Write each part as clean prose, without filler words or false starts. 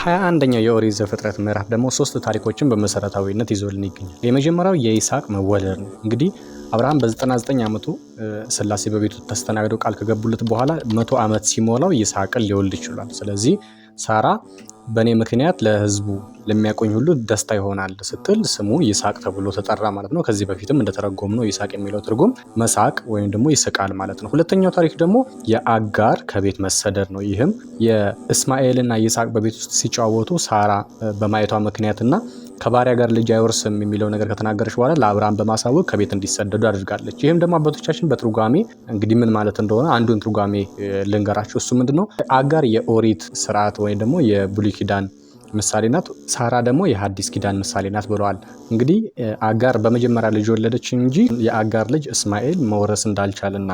በ21ኛው የኦሪት ዘፍጥረት ምዕራፍ ደግሞ 3 ታሪኮችን በመሰረታዊነት ይዞልን ይገኛል። የመጀመሪያው የይስሐቅ መወለድ ነው። እንግዲህ አብርሃም በ99 ዓመቱ ስላሴ በቤቱ ተስተናግደው ቃል ከገቡለት በኋላ 100 ዓመት ሲሞላው ይስሐቅን ሊወልድ ይችላል። ስለዚህ ሳራ በእኔ ምክንያት ለህዝቡ ለሚያቆኝ ሁሉ ደስታ ይሆናል ስትል ስሙ ይስሐቅ ተብሎ ተጠራ ማለት ነው። ከዚህ በፊትም እንደተረጎም ነው ይስሐቅ የሚለው ትርጉም መሳቅ ወይም ደግሞ ይስቃል ማለት ነው። ሁለተኛው ታሪክ ደግሞ የአጋር ከቤት መሰደድ ነው። ይህም የእስማኤልና ይስሐቅ በቤት ውስጥ ሲጫወቱ ሳራ በማየቷ ምክንያትና ከባሪያ ጋር ልጅ አይወርስም የሚለው ነገር ከተናገረች በኋላ ለአብርሃም በማሳወቅ ከቤት እንዲሰደዱ አድርጋለች። ይህም ደግሞ አባቶቻችን በትርጓሜ እንግዲህ ምን ማለት እንደሆነ አንዱን ትርጓሜ ልንገራችሁ። እሱ ምንድነው? አጋር የኦሪት ስርዓት ወይም ደግሞ የብሉይ ኪዳን ምሳሌ ናት። ሳራ ደግሞ የሐዲስ ኪዳን ምሳሌ ናት ብለዋል። እንግዲህ አጋር በመጀመሪያ ልጅ ወለደች እንጂ የአጋር ልጅ እስማኤል መውረስ እንዳልቻለና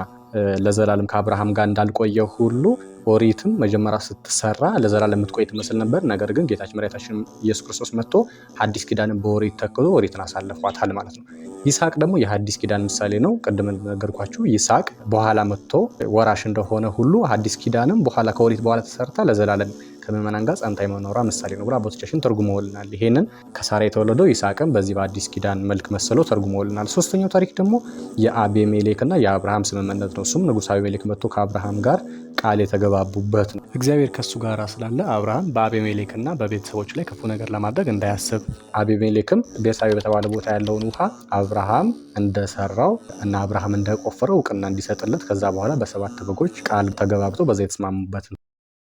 ለዘላለም ከአብርሃም ጋር እንዳልቆየ ሁሉ ኦሪትም መጀመሪያ ስትሰራ ለዘላለም የምትቆይ ትመስል ነበር። ነገር ግን ጌታችን መድኃኒታችን ኢየሱስ ክርስቶስ መጥቶ ሐዲስ ኪዳንን በኦሪት ተክቶ ኦሪትን አሳልፏታል ማለት ነው። ይስሐቅ ደግሞ የሐዲስ ኪዳን ምሳሌ ነው። ቅድም እንደነገርኳችሁ ይስሐቅ በኋላ መጥቶ ወራሽ እንደሆነ ሁሉ ሐዲስ ኪዳንም በኋላ ከኦሪት በኋላ ተሰርታ ለዘላለም ከምዕመናን ጋር ጸንታ የመኖሯ ምሳሌ ነው ብሎ አባቶቻችን ተርጉመውልናል። ይሄንን ከሳራ የተወለደው ይስሐቅም በዚህ በአዲስ ኪዳን መልክ መስለው ተርጉመውልናል። ሶስተኛው ታሪክ ደግሞ የአቤሜሌክና የአብርሃም ስምምነት ነው። እሱም ንጉሥ አቤሜሌክ መጥቶ ከአብርሃም ጋር ቃል የተገባቡበት ነው። እግዚአብሔር ከሱ ጋር ስላለ አብርሃም በአቤሜሌክና በቤተሰቦች ላይ ክፉ ነገር ለማድረግ እንዳያስብ፣ አቤሜሌክም ቤርሳቤ በተባለ ቦታ ያለውን ውሃ አብርሃም እንደሰራው እና አብርሃም እንደቆፈረው እውቅና እንዲሰጥለት ከዛ በኋላ በ7 በጎች ቃል ተገባብቶ በዛ የተስማሙበት ነው።